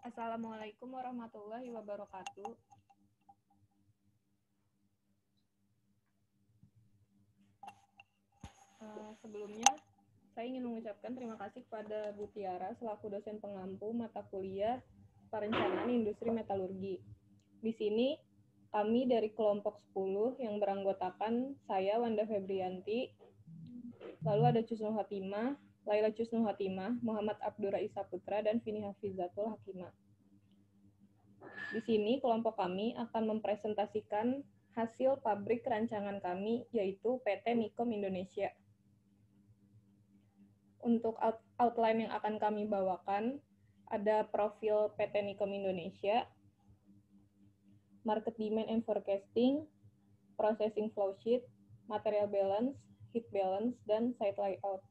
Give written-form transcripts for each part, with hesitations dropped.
Assalamualaikum warahmatullahi wabarakatuh. Sebelumnya, saya ingin mengucapkan terima kasih kepada Bu Tiara selaku dosen pengampu mata kuliah Perencanaan Industri Metalurgi. Di sini, kami dari kelompok 10 yang beranggotakan saya, Wanda Febrianti, lalu ada Cusnul Hatimah, Laila Cusnul Hatimah, Muhammad Abdur Raisa Putra, dan Vini Hafizatul Hakimah. Di sini, kelompok kami akan mempresentasikan hasil pabrik rancangan kami, yaitu PT Nikom Indonesia. Untuk outline yang akan kami bawakan, ada profil PT Nikom Indonesia, market demand and forecasting, processing flow sheet, material balance, heat balance, dan site layout.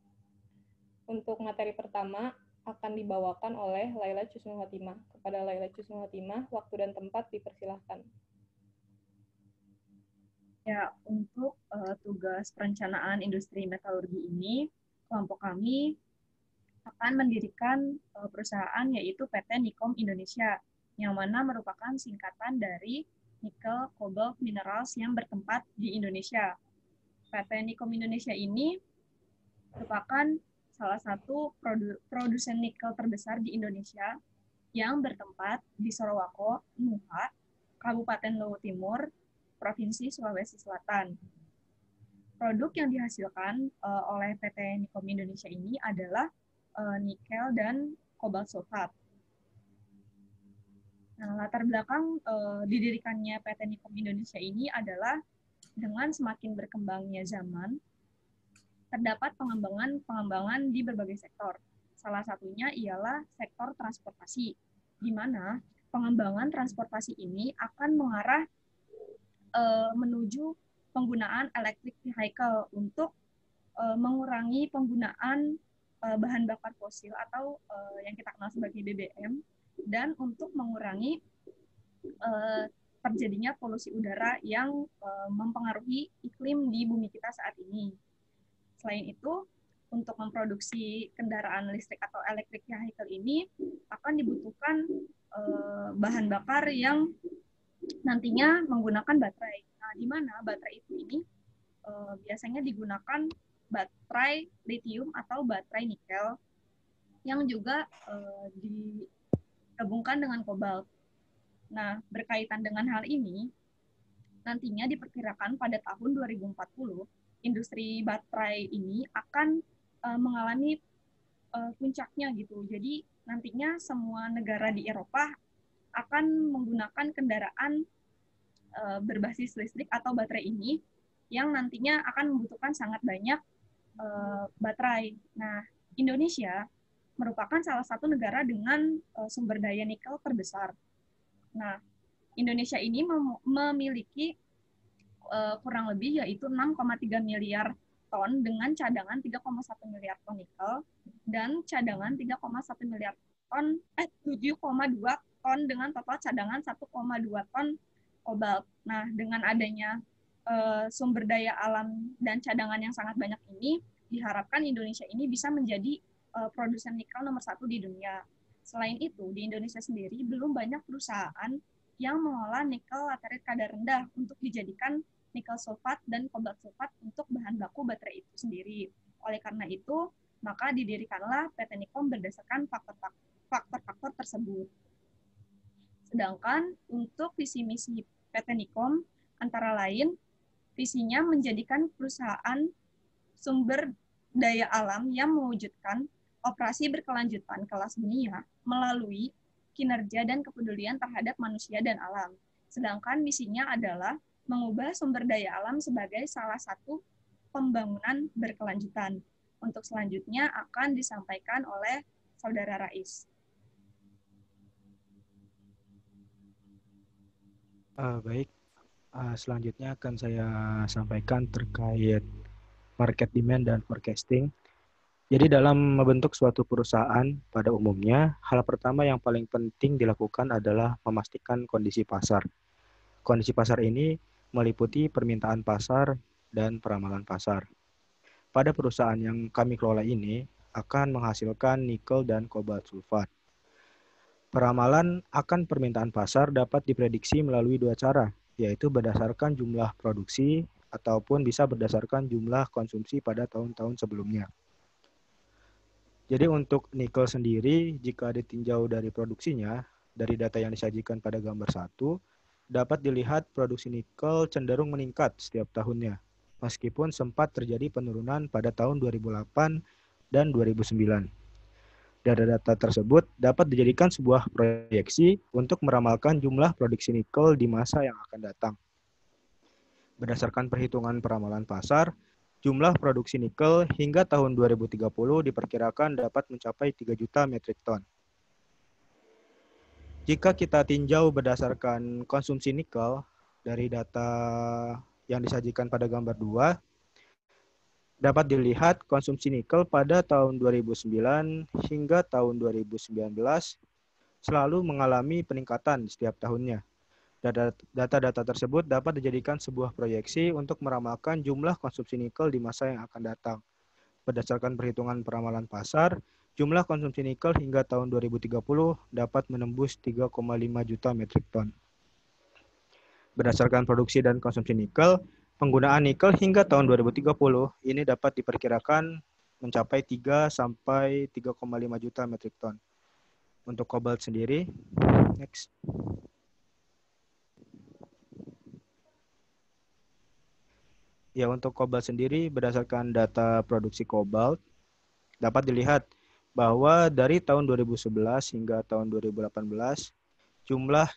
Untuk materi pertama akan dibawakan oleh Laila Cusnul Hatimah. Kepada Laila Cusnul Hatimah, waktu dan tempat dipersilahkan. Ya, untuk tugas perencanaan industri metalurgi ini, kelompok kami akan mendirikan perusahaan yaitu PT Nikom Indonesia, yang mana merupakan singkatan dari Nikel Cobalt Minerals yang bertempat di Indonesia. PT Nikom Indonesia ini merupakan salah satu produsen nikel terbesar di Indonesia yang bertempat di Sorowako, Muha, Kabupaten Luwu Timur, Provinsi Sulawesi Selatan. Produk yang dihasilkan oleh PT Nikom Indonesia ini adalah nikel dan kobalt sulfat. Nah, latar belakang didirikannya PT Nikom Indonesia ini adalah dengan semakin berkembangnya zaman, terdapat pengembangan di berbagai sektor. Salah satunya ialah sektor transportasi, di mana pengembangan transportasi ini akan mengarah menuju penggunaan electric vehicle untuk mengurangi penggunaan bahan bakar fosil atau yang kita kenal sebagai BBM, dan untuk mengurangi terjadinya polusi udara yang mempengaruhi iklim di bumi kita saat ini. Selain itu, untuk memproduksi kendaraan listrik atau electric vehicle ini akan dibutuhkan bahan bakar yang nantinya menggunakan baterai. Nah, di mana baterai itu ini biasanya digunakan baterai lithium atau baterai nikel yang juga digabungkan dengan kobalt. Nah, berkaitan dengan hal ini, nantinya diperkirakan pada tahun 2040 industri baterai ini akan mengalami puncaknya gitu. Jadi nantinya semua negara di Eropa akan menggunakan kendaraan berbasis listrik atau baterai ini yang nantinya akan membutuhkan sangat banyak baterai. Nah, Indonesia merupakan salah satu negara dengan sumber daya nikel terbesar. Nah, Indonesia ini memiliki kurang lebih yaitu 6,3 miliar ton dengan cadangan 3,1 miliar ton nikel dan cadangan 3,1 miliar ton 7,2 ton dengan total cadangan 1,2 ton kobalt. Nah, dengan adanya sumber daya alam dan cadangan yang sangat banyak ini, diharapkan Indonesia ini bisa menjadi produsen nikel nomor 1 di dunia. Selain itu, di Indonesia sendiri belum banyak perusahaan yang mengolah nikel laterit kadar rendah untuk dijadikan nikel sulfat dan kobalt sulfat untuk bahan baku baterai itu sendiri. Oleh karena itu, maka didirikanlah PT Nikom berdasarkan faktor-faktor tersebut. Sedangkan untuk visi misi PT Nikom antara lain visinya menjadikan perusahaan sumber daya alam yang mewujudkan operasi berkelanjutan kelas dunia melalui kinerja dan kepedulian terhadap manusia dan alam. Sedangkan misinya adalah mengubah sumber daya alam sebagai salah satu pembangunan berkelanjutan. Untuk selanjutnya akan disampaikan oleh Saudara Rais. Baik, selanjutnya akan saya sampaikan terkait market demand dan forecasting. Jadi dalam membentuk suatu perusahaan pada umumnya, hal pertama yang paling penting dilakukan adalah memastikan kondisi pasar. Kondisi pasar ini meliputi permintaan pasar dan peramalan pasar. pada perusahaan yang kami kelola ini akan menghasilkan nikel dan kobalt sulfat. Peramalan akan permintaan pasar dapat diprediksi melalui dua cara, yaitu berdasarkan jumlah produksi ataupun bisa berdasarkan jumlah konsumsi pada tahun-tahun sebelumnya. Jadi untuk nikel sendiri, jika ditinjau dari produksinya, dari data yang disajikan pada gambar 1, dapat dilihat produksi nikel cenderung meningkat setiap tahunnya, meskipun sempat terjadi penurunan pada tahun 2008 dan 2009. Data-data tersebut dapat dijadikan sebuah proyeksi untuk meramalkan jumlah produksi nikel di masa yang akan datang. Berdasarkan perhitungan peramalan pasar, jumlah produksi nikel hingga tahun 2030 diperkirakan dapat mencapai 3 juta metrik ton. Jika kita tinjau berdasarkan konsumsi nikel dari data yang disajikan pada gambar 2, dapat dilihat konsumsi nikel pada tahun 2009 hingga tahun 2019 selalu mengalami peningkatan setiap tahunnya. Data-data tersebut dapat dijadikan sebuah proyeksi untuk meramalkan jumlah konsumsi nikel di masa yang akan datang. Berdasarkan perhitungan peramalan pasar, jumlah konsumsi nikel hingga tahun 2030 dapat menembus 3,5 juta metrik ton. Berdasarkan produksi dan konsumsi nikel, penggunaan nikel hingga tahun 2030 ini dapat diperkirakan mencapai 3 sampai 3,5 juta metrik ton. Untuk kobalt sendiri, next. Ya, untuk kobalt sendiri berdasarkan data produksi kobalt dapat dilihat bahwa dari tahun 2011 hingga tahun 2018 jumlah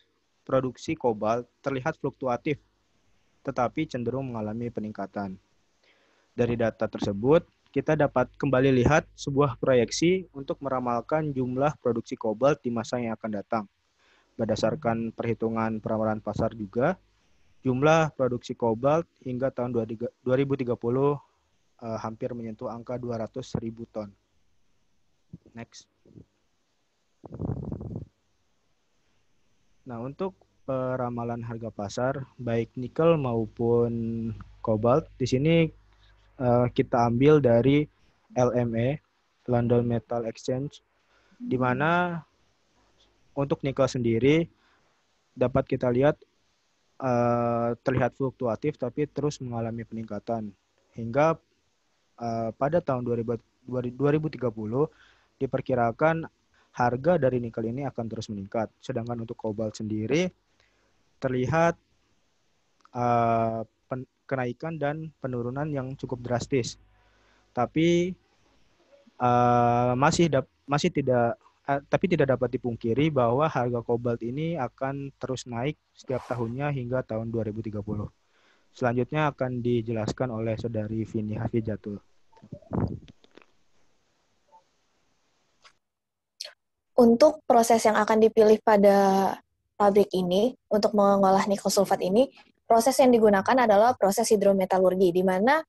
produksi kobalt terlihat fluktuatif tetapi cenderung mengalami peningkatan. Dari data tersebut, kita dapat kembali lihat sebuah proyeksi untuk meramalkan jumlah produksi kobalt di masa yang akan datang. Berdasarkan perhitungan peramalan pasar juga, jumlah produksi kobalt hingga tahun 2030 hampir menyentuh angka 200.000 ton. Next. Nah, untuk peramalan harga pasar, baik nikel maupun kobalt, di sini kita ambil dari LME, London Metal Exchange, di mana untuk nikel sendiri dapat kita lihat terlihat fluktuatif tapi terus mengalami peningkatan hingga pada tahun 2030 diperkirakan harga dari nikel ini akan terus meningkat. Sedangkan untuk kobalt sendiri terlihat kenaikan dan penurunan yang cukup drastis. Tapi tapi tidak dapat dipungkiri bahwa harga kobalt ini akan terus naik setiap tahunnya hingga tahun 2030. Selanjutnya akan dijelaskan oleh Saudari Vini Hafizatul. Untuk proses yang akan dipilih pada pabrik ini, untuk mengolah nikel sulfat ini, proses yang digunakan adalah proses hidrometalurgi, di mana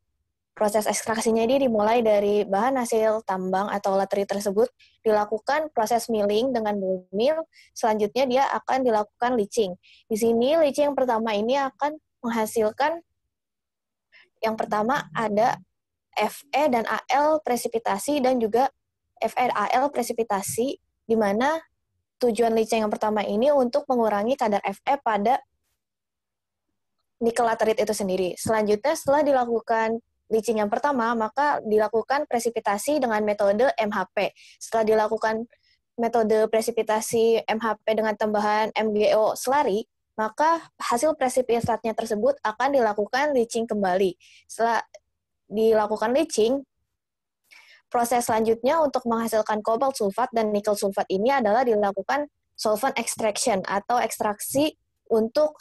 proses ekstraksinya ini dimulai dari bahan hasil tambang atau lateri tersebut, dilakukan proses milling dengan ball mill, selanjutnya dia akan dilakukan leaching. Di sini leaching yang pertama ini akan menghasilkan, yang pertama ada Fe dan Al presipitasi dan juga FeAl presipitasi, di mana tujuan leaching yang pertama ini untuk mengurangi kadar Fe pada nikel laterit itu sendiri. Selanjutnya setelah dilakukan leaching yang pertama, maka dilakukan presipitasi dengan metode MHP. Setelah dilakukan metode presipitasi MHP dengan tambahan MgO slurry, maka hasil presipitatnya tersebut akan dilakukan leaching kembali. Setelah dilakukan leaching, proses selanjutnya untuk menghasilkan kobalt sulfat dan nikel sulfat ini adalah dilakukan solvent extraction atau ekstraksi untuk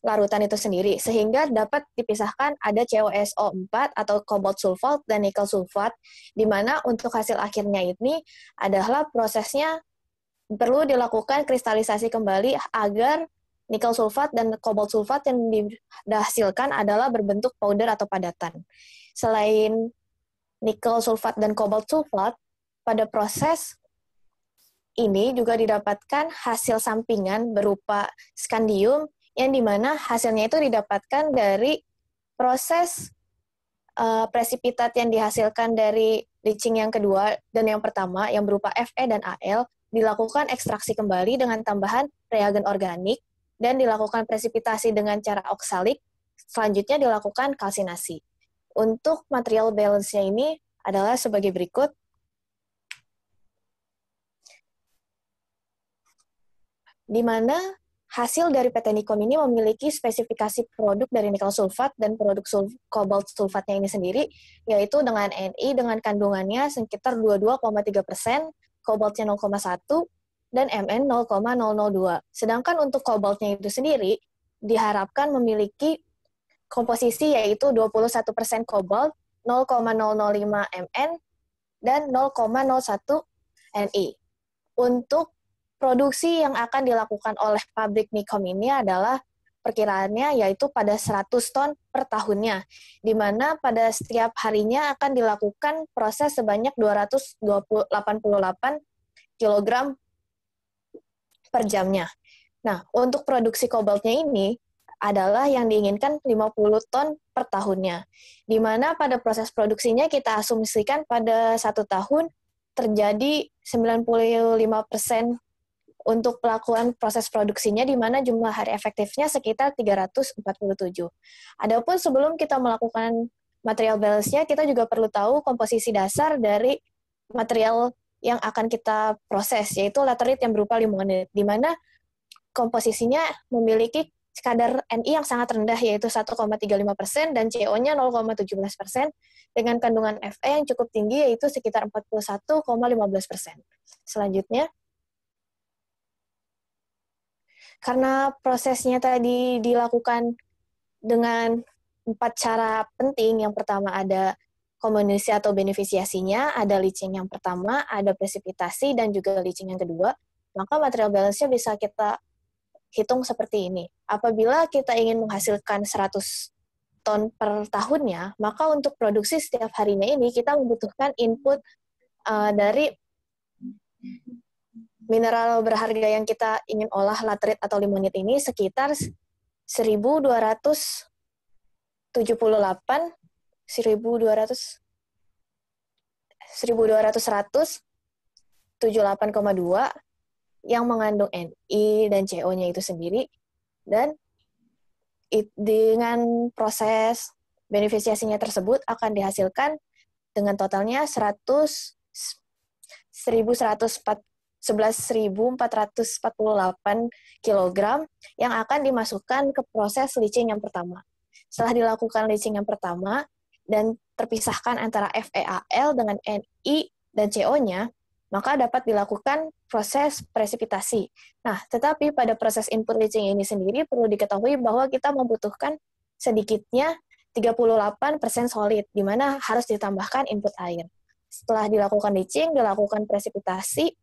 larutan itu sendiri, sehingga dapat dipisahkan ada COSO4 atau cobalt sulfat dan nikel sulfat, di mana untuk hasil akhirnya ini adalah prosesnya perlu dilakukan kristalisasi kembali agar nikel sulfat dan cobalt sulfat yang dihasilkan adalah berbentuk powder atau padatan. Selain nikel sulfat dan cobalt sulfat, pada proses ini juga didapatkan hasil sampingan berupa scandium, yang dimana hasilnya itu didapatkan dari proses presipitat yang dihasilkan dari leaching yang kedua dan yang pertama yang berupa Fe dan Al dilakukan ekstraksi kembali dengan tambahan reagen organik dan dilakukan presipitasi dengan cara oksalik, selanjutnya dilakukan kalsinasi. Untuk material balance-nya ini adalah sebagai berikut. Di mana hasil dari PT Nikom ini memiliki spesifikasi produk dari nikel sulfat dan produk kobalt sulfatnya ini sendiri, yaitu dengan Ni dengan kandungannya sekitar 22,3%, kobaltnya 0,1, dan Mn 0,002. Sedangkan untuk kobaltnya itu sendiri, diharapkan memiliki komposisi yaitu 21% kobalt, 0,005 Mn, dan 0,01 Ni. Untuk produksi yang akan dilakukan oleh pabrik Nikom ini adalah perkiraannya yaitu pada 100 ton per tahunnya, di mana pada setiap harinya akan dilakukan proses sebanyak 288 kg per jamnya. Nah, untuk produksi kobaltnya ini adalah yang diinginkan 50 ton per tahunnya, di mana pada proses produksinya kita asumsikan pada 1 tahun terjadi 95% untuk pelakuan proses produksinya, di mana jumlah hari efektifnya sekitar 347. Adapun sebelum kita melakukan material balance-nya, kita juga perlu tahu komposisi dasar dari material yang akan kita proses, yaitu laterite yang berupa limonit, di mana komposisinya memiliki kadar Ni yang sangat rendah, yaitu 1,35%, dan CO-nya 0,17%, dengan kandungan Fe yang cukup tinggi, yaitu sekitar 41,15%. Selanjutnya, karena prosesnya tadi dilakukan dengan 4 cara penting. Yang pertama ada kombinasi atau beneficiasinya, ada leaching yang pertama, ada presipitasi, dan juga leaching yang kedua. Maka material balance-nya bisa kita hitung seperti ini. Apabila kita ingin menghasilkan 100 ton per tahunnya, maka untuk produksi setiap harinya ini kita membutuhkan input dari mineral berharga yang kita ingin olah, laterite atau limonit ini sekitar 1.200/78,2 yang mengandung Ni dan CO-nya itu sendiri, dan dengan proses beneficiasinya tersebut akan dihasilkan dengan totalnya 11.448 kg yang akan dimasukkan ke proses leaching yang pertama. Setelah dilakukan leaching yang pertama dan terpisahkan antara FeAl dengan Ni dan CO-nya, maka dapat dilakukan proses presipitasi. Nah, tetapi pada proses input leaching ini sendiri perlu diketahui bahwa kita membutuhkan sedikitnya 38% solid, di mana harus ditambahkan input air. Setelah dilakukan leaching, dilakukan presipitasi,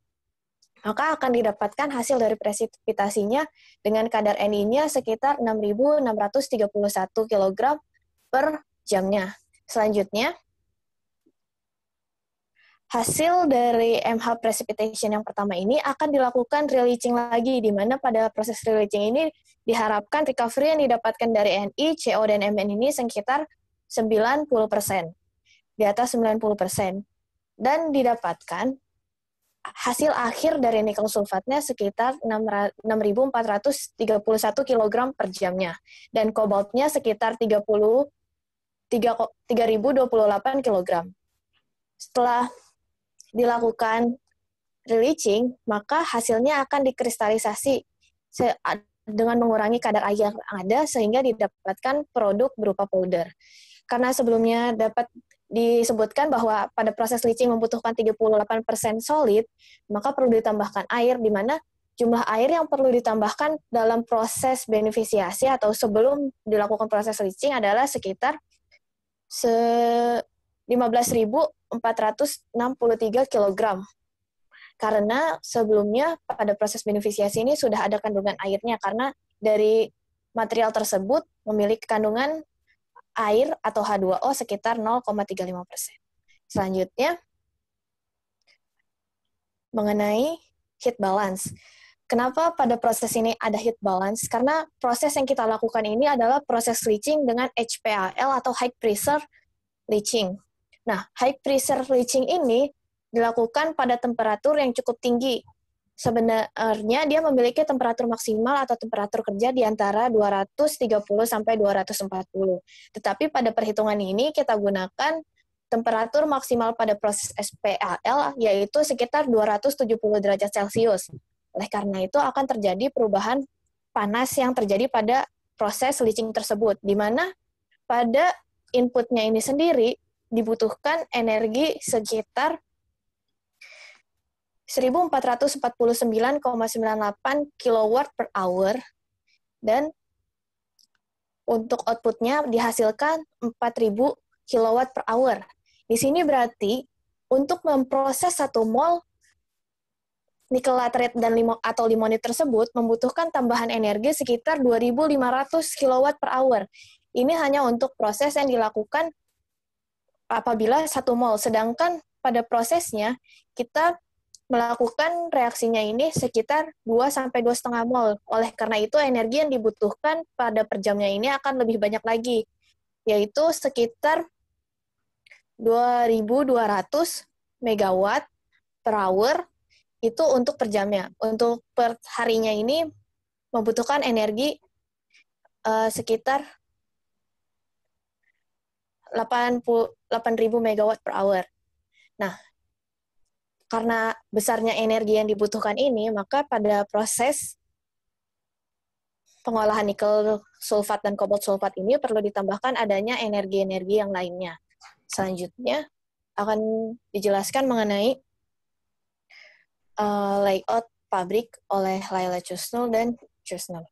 maka akan didapatkan hasil dari presipitasinya dengan kadar Ni-nya sekitar 6.631 kg per jamnya. Selanjutnya, hasil dari MH precipitation yang pertama ini akan dilakukan re-leaching lagi, di mana pada proses re-leaching ini diharapkan recovery yang didapatkan dari Ni, CO, dan Mn ini sekitar 90%, di atas 90%, dan didapatkan hasil akhir dari nikel sulfatnya sekitar 6.431 kg per jamnya, dan kobaltnya sekitar 3.028 kg. Setelah dilakukan re-leaching, maka hasilnya akan dikristalisasi dengan mengurangi kadar air yang ada sehingga didapatkan produk berupa powder. Karena sebelumnya dapat disebutkan bahwa pada proses leaching membutuhkan 38% solid, maka perlu ditambahkan air, di mana jumlah air yang perlu ditambahkan dalam proses beneficiasi atau sebelum dilakukan proses leaching adalah sekitar 15.463 kg. Karena sebelumnya pada proses beneficiasi ini sudah ada kandungan airnya, karena dari material tersebut memiliki kandungan air atau H2O sekitar 0,35%. Selanjutnya, mengenai heat balance. Kenapa pada proses ini ada heat balance? Karena proses yang kita lakukan ini adalah proses leaching dengan HPAL atau high pressure leaching. Nah, high pressure leaching ini dilakukan pada temperatur yang cukup tinggi. Sebenarnya dia memiliki temperatur maksimal atau temperatur kerja di antara 230 sampai 240. Tetapi pada perhitungan ini kita gunakan temperatur maksimal pada proses SPAL yaitu sekitar 270 derajat Celcius. Oleh karena itu akan terjadi perubahan panas yang terjadi pada proses leaching tersebut, di mana pada inputnya ini sendiri dibutuhkan energi sekitar 1449,98 kW per hour, dan untuk outputnya dihasilkan 4.000 kW per hour. Di sini berarti untuk memproses 1 mol nikel laterite atau limonit tersebut membutuhkan tambahan energi sekitar 2.500 kW per hour. Ini hanya untuk proses yang dilakukan apabila 1 mol, sedangkan pada prosesnya kita melakukan reaksinya ini sekitar 2-2,5 mol. Oleh karena itu, energi yang dibutuhkan pada per jamnya ini akan lebih banyak lagi, yaitu sekitar 2.200 megawatt per hour itu untuk per jamnya. Untuk per harinya ini membutuhkan energi sekitar 8.000 megawatt per hour. Nah, karena besarnya energi yang dibutuhkan ini, maka pada proses pengolahan nikel sulfat dan kobalt sulfat ini perlu ditambahkan adanya energi-energi yang lainnya. Selanjutnya akan dijelaskan mengenai layout pabrik oleh Laila Chusnul dan Chusnul.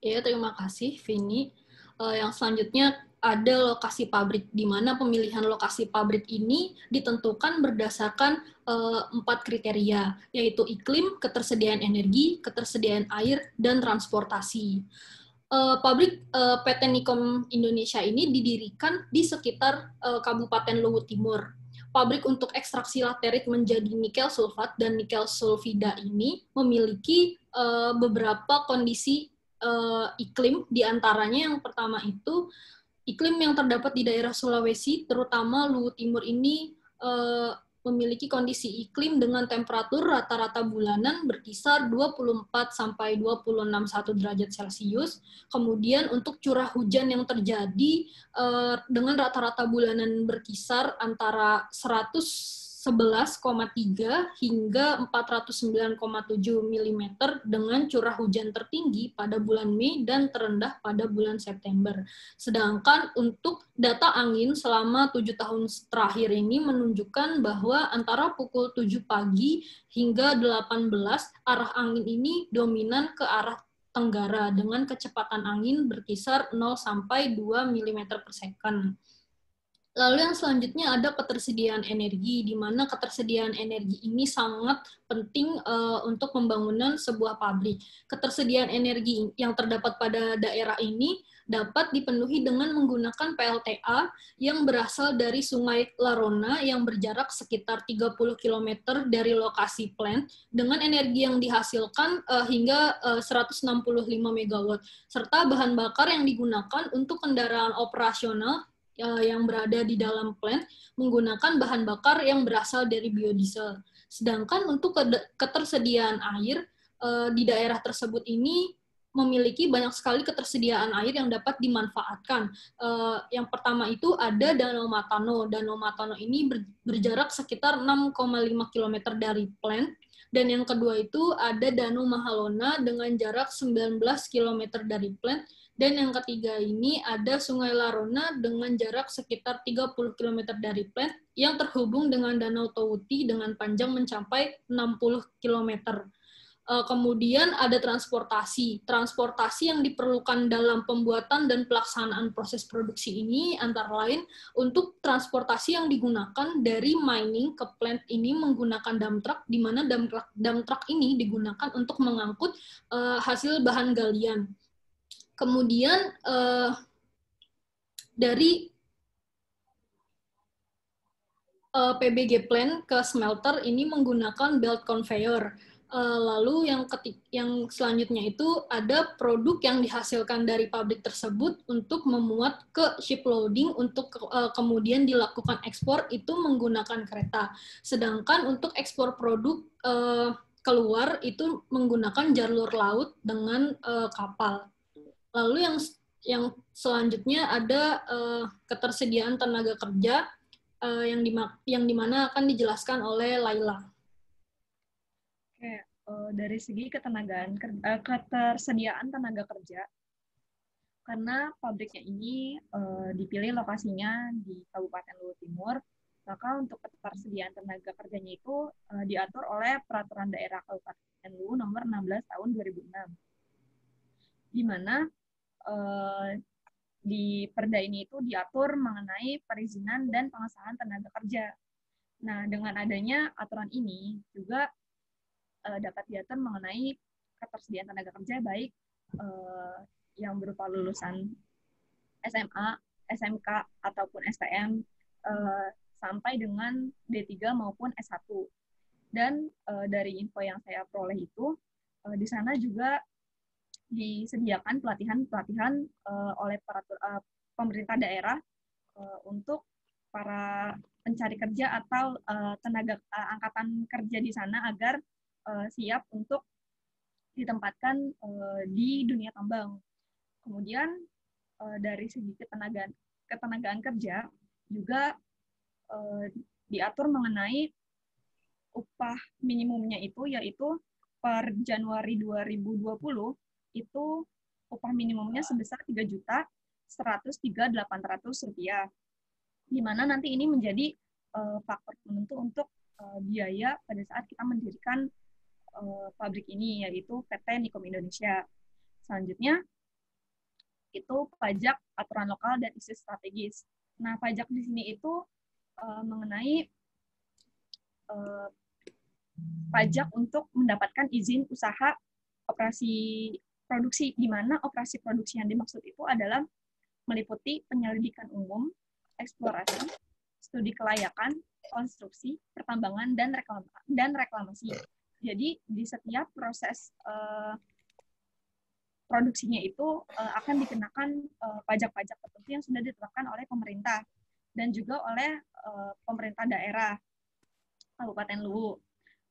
Ya, terima kasih, Vini. Yang selanjutnya ada lokasi pabrik, di mana pemilihan lokasi pabrik ini ditentukan berdasarkan 4 kriteria, yaitu iklim, ketersediaan energi, ketersediaan air, dan transportasi. Pabrik PT Nikom Indonesia ini didirikan di sekitar Kabupaten Luhut Timur. Pabrik untuk ekstraksi laterit menjadi nikel sulfat dan nikel sulfida ini memiliki beberapa kondisi iklim, diantaranya yang pertama itu iklim yang terdapat di daerah Sulawesi, terutama Luhut Timur ini memiliki kondisi iklim dengan temperatur rata-rata bulanan berkisar 24-26,1 derajat Celcius. Kemudian untuk curah hujan yang terjadi dengan rata-rata bulanan berkisar antara 111,3 hingga 409,7 mm dengan curah hujan tertinggi pada bulan Mei dan terendah pada bulan September. Sedangkan untuk data angin selama 7 tahun terakhir ini menunjukkan bahwa antara pukul 7 pagi hingga 18 arah angin ini dominan ke arah tenggara dengan kecepatan angin berkisar 0 sampai 2 mm per second. Lalu yang selanjutnya ada ketersediaan energi, di mana ketersediaan energi ini sangat penting untuk pembangunan sebuah pabrik. Ketersediaan energi yang terdapat pada daerah ini dapat dipenuhi dengan menggunakan PLTA yang berasal dari Sungai Larona yang berjarak sekitar 30 km dari lokasi plant dengan energi yang dihasilkan hingga 165 MW, serta bahan bakar yang digunakan untuk kendaraan operasional yang berada di dalam plant menggunakan bahan bakar yang berasal dari biodiesel. Sedangkan untuk ketersediaan air di daerah tersebut ini memiliki banyak sekali ketersediaan air yang dapat dimanfaatkan. Yang pertama itu ada Danau Matano. Danau Matano ini berjarak sekitar 6,5 km dari plant. Dan yang kedua itu ada Danau Mahalona dengan jarak 19 km dari plant. Dan yang ketiga ini ada Sungai Larona dengan jarak sekitar 30 km dari plant yang terhubung dengan Danau Towuti dengan panjang mencapai 60 km. Kemudian ada transportasi. Transportasi yang diperlukan dalam pembuatan dan pelaksanaan proses produksi ini antara lain untuk transportasi yang digunakan dari mining ke plant ini menggunakan dump truck, di mana dump truck ini digunakan untuk mengangkut hasil bahan galian. Kemudian dari PBG plant ke smelter ini menggunakan belt conveyor. Lalu yang selanjutnya itu ada produk yang dihasilkan dari pabrik tersebut untuk memuat ke ship loading untuk kemudian dilakukan ekspor itu menggunakan kereta. Sedangkan untuk ekspor produk keluar itu menggunakan jalur laut dengan kapal. Lalu yang selanjutnya ada ketersediaan tenaga kerja yang dimana akan dijelaskan oleh Laila. Oke, dari segi ketersediaan tenaga kerja, karena pabriknya ini dipilih lokasinya di Kabupaten Luwu Timur, maka untuk ketersediaan tenaga kerjanya itu diatur oleh Peraturan Daerah Kabupaten Luwu Nomor 16 Tahun 2006, di mana di Perda ini itu diatur mengenai perizinan dan pengesahan tenaga kerja. Nah, dengan adanya aturan ini juga dapat diatur mengenai ketersediaan tenaga kerja baik yang berupa lulusan SMA, SMK, ataupun STM sampai dengan D3 maupun S1. Dan dari info yang saya peroleh itu, di sana juga disediakan pelatihan-pelatihan oleh pemerintah daerah untuk para pencari kerja atau tenaga angkatan kerja di sana agar siap untuk ditempatkan di dunia tambang. Kemudian dari segi ketenagaan kerja juga diatur mengenai upah minimumnya itu, yaitu per Januari 2020 itu upah minimumnya sebesar Rp3.103.800, di mana nanti ini menjadi faktor penentu untuk biaya pada saat kita mendirikan pabrik ini, yaitu PT Nikom Indonesia. Selanjutnya, itu pajak, aturan lokal, dan isu strategis. Nah, pajak di sini itu mengenai pajak untuk mendapatkan izin usaha operasi produksi, di mana operasi produksi yang dimaksud itu adalah meliputi penyelidikan umum, eksplorasi, studi kelayakan, konstruksi, pertambangan, dan reklamasi. Jadi di setiap proses produksinya itu akan dikenakan pajak-pajak tertentu yang sudah ditetapkan oleh pemerintah dan juga oleh pemerintah daerah Kabupaten Luwu.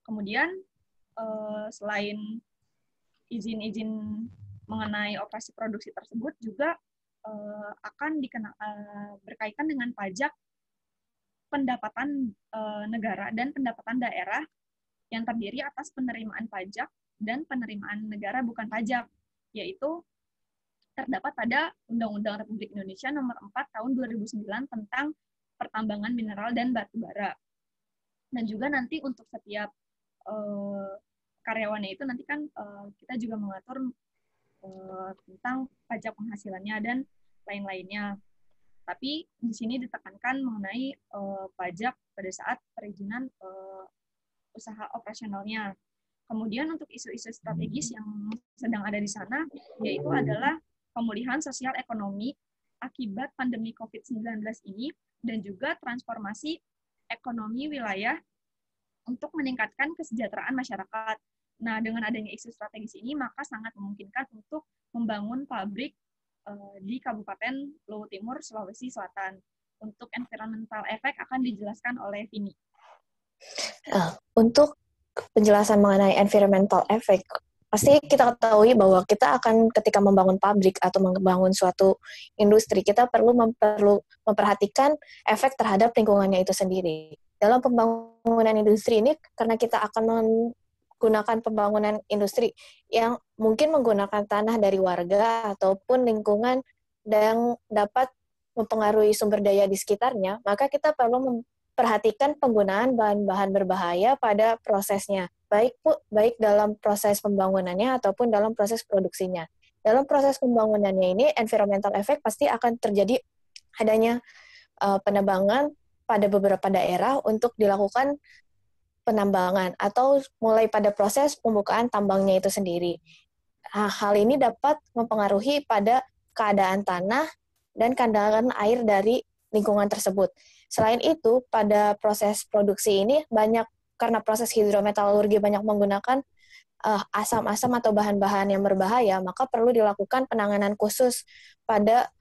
Kemudian selain izin-izin mengenai operasi produksi tersebut juga akan berkaitan dengan pajak pendapatan negara dan pendapatan daerah yang terdiri atas penerimaan pajak dan penerimaan negara bukan pajak, yaitu terdapat pada Undang-Undang Republik Indonesia Nomor 4 Tahun 2009 tentang pertambangan mineral dan batu bara. Dan juga nanti untuk setiap karyawannya itu nanti kan kita juga mengatur tentang pajak penghasilannya dan lain-lainnya. Tapi di sini ditekankan mengenai pajak pada saat perizinan usaha operasionalnya. Kemudian untuk isu-isu strategis yang sedang ada di sana, yaitu adalah pemulihan sosial ekonomi akibat pandemi COVID-19 ini, dan juga transformasi ekonomi wilayah untuk meningkatkan kesejahteraan masyarakat. Nah, dengan adanya isu strategis ini, maka sangat memungkinkan untuk membangun pabrik di Kabupaten Luwu Timur, Sulawesi Selatan. Untuk environmental effect akan dijelaskan oleh Vini. Untuk penjelasan mengenai environmental effect, pasti kita ketahui bahwa kita akan ketika membangun pabrik atau membangun suatu industri, kita perlu memperhatikan efek terhadap lingkungannya itu sendiri. Dalam pembangunan industri ini, karena kita akan menggunakan pembangunan industri yang mungkin menggunakan tanah dari warga ataupun lingkungan yang dapat mempengaruhi sumber daya di sekitarnya, maka kita perlu memperhatikan penggunaan bahan-bahan berbahaya pada prosesnya, baik dalam proses pembangunannya ataupun dalam proses produksinya. Dalam proses pembangunannya ini, environmental effect pasti akan terjadi adanya penebangan pada beberapa daerah untuk dilakukan penambangan atau mulai pada proses pembukaan tambangnya itu sendiri. Hal ini dapat mempengaruhi pada keadaan tanah dan kandungan air dari lingkungan tersebut. Selain itu, pada proses produksi ini karena proses hidrometalurgi banyak menggunakan asam-asam atau bahan-bahan yang berbahaya, maka perlu dilakukan penanganan khusus pada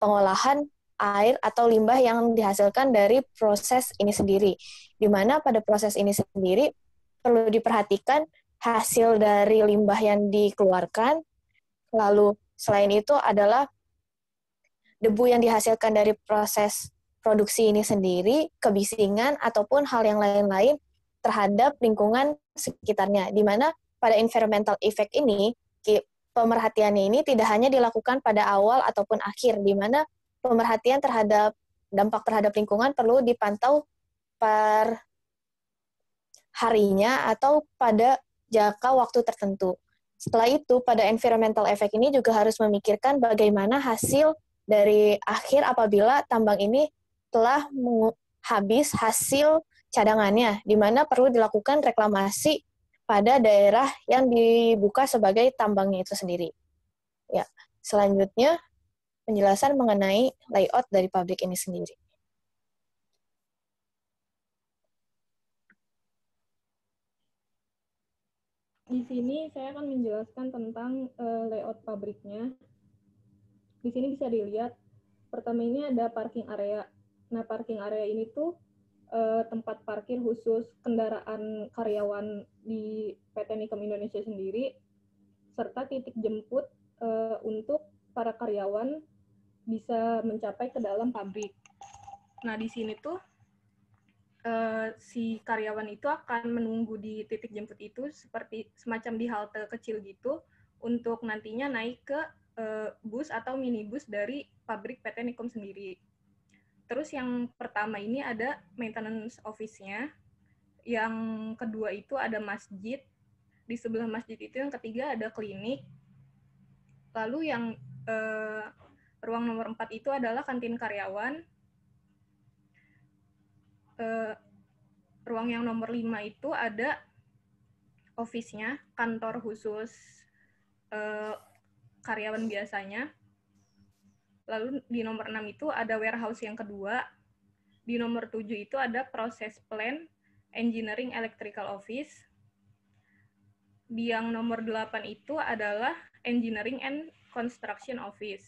pengolahan air atau limbah yang dihasilkan dari proses ini sendiri. Di mana pada proses ini sendiri perlu diperhatikan hasil dari limbah yang dikeluarkan, lalu selain itu adalah debu yang dihasilkan dari proses produksi ini sendiri, kebisingan, ataupun hal yang lain-lain terhadap lingkungan sekitarnya. Di mana pada environmental effect ini, pemerhatiannya ini tidak hanya dilakukan pada awal ataupun akhir, di mana pemerhatian terhadap dampak terhadap lingkungan perlu dipantau per harinya atau pada jangka waktu tertentu. Setelah itu, pada environmental effect ini juga harus memikirkan bagaimana hasil dari akhir apabila tambang ini telah habis hasil cadangannya, di mana perlu dilakukan reklamasi pada daerah yang dibuka sebagai tambangnya itu sendiri. Ya, selanjutnya penjelasan mengenai layout dari pabrik ini sendiri. Di sini saya akan menjelaskan tentang layout pabriknya. Di sini bisa dilihat, pertama ini ada parking area. Nah, parking area ini tuh tempat parkir khusus kendaraan karyawan di PT Nikem Indonesia sendiri, serta titik jemput untuk para karyawan bisa mencapai ke dalam pabrik. Nah, di sini tuh si karyawan itu akan menunggu di titik jemput itu seperti semacam di halte kecil gitu untuk nantinya naik ke bus atau minibus dari pabrik PT Nikem sendiri. Terus yang pertama ini ada maintenance office-nya, yang kedua itu ada masjid, di sebelah masjid itu yang ketiga ada klinik, lalu yang ruang nomor 4 itu adalah kantin karyawan, ruang yang nomor 5 itu ada office-nya, kantor khusus karyawan biasanya. Lalu di nomor 6 itu ada warehouse yang kedua. Di nomor 7 itu ada process plan, engineering electrical office. Di yang nomor 8 itu adalah engineering and construction office.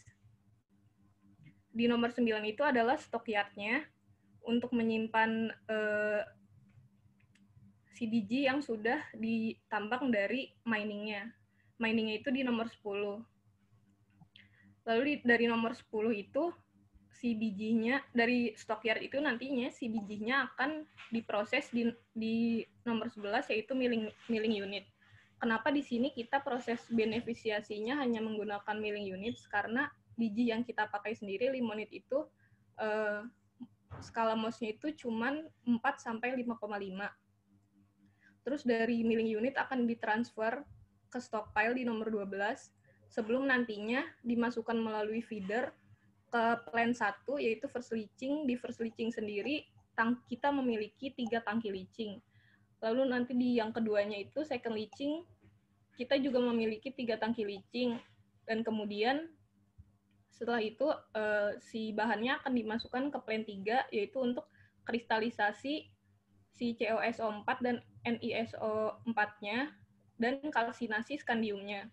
Di nomor 9 itu adalah stockyard-nya untuk menyimpan CBG yang sudah ditambang dari miningnya. Miningnya itu di nomor 10. Lalu dari nomor 10 itu CBG-nya, dari stockyard itu nantinya CBG-nya akan diproses di nomor 11 yaitu milling unit. Kenapa di sini kita proses beneficiasinya hanya menggunakan milling unit? Karena biji yang kita pakai sendiri, limonit itu skala MOS-nya itu cuman 4 sampai 5,5. Terus dari milling unit akan ditransfer ke stockpile di nomor 12 sebelum nantinya dimasukkan melalui feeder ke plan 1 yaitu first leaching. Di first leaching sendiri kita memiliki 3 tangki leaching. Lalu nanti di yang keduanya itu second leaching kita juga memiliki 3 tangki leaching, dan kemudian setelah itu si bahannya akan dimasukkan ke plan 3 yaitu untuk kristalisasi si COSO4 dan NiSO4-nya dan kalsinasi skandiumnya.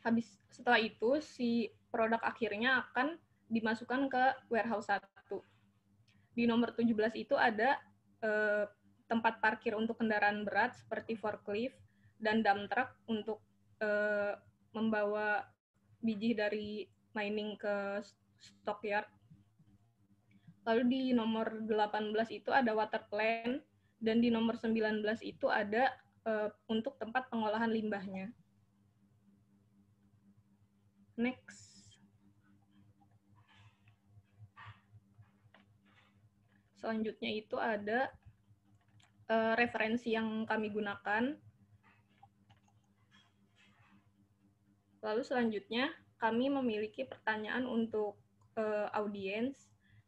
Habis setelah itu si produk akhirnya akan dimasukkan ke warehouse 1. Di nomor 17 itu ada tempat parkir untuk kendaraan berat seperti forklift dan dump truck untuk membawa biji dari mining ke stockyard. Lalu di nomor 18 itu ada water plant, dan di nomor 19 itu ada untuk tempat pengolahan limbahnya. Next. Selanjutnya itu ada referensi yang kami gunakan. Lalu selanjutnya kami memiliki pertanyaan untuk audiens,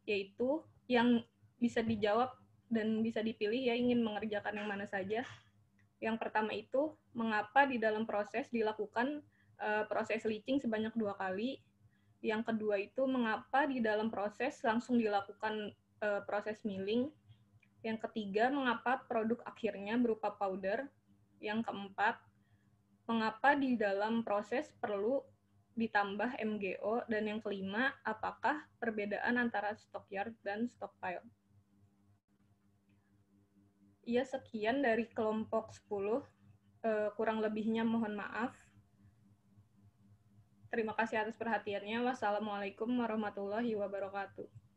yaitu yang bisa dijawab dan bisa dipilih ya ingin mengerjakan yang mana saja. Yang pertama itu, mengapa di dalam proses dilakukan proses leaching sebanyak 2 kali. Yang kedua itu, mengapa di dalam proses langsung dilakukan proses milling. Yang ketiga, mengapa produk akhirnya berupa powder. Yang keempat, Mengapa di dalam proses perlu ditambah MGO? Dan yang kelima, apakah perbedaan antara stockyard dan stockpile? Ya, sekian dari kelompok 10. Kurang lebihnya mohon maaf. Terima kasih atas perhatiannya. Wassalamualaikum warahmatullahi wabarakatuh.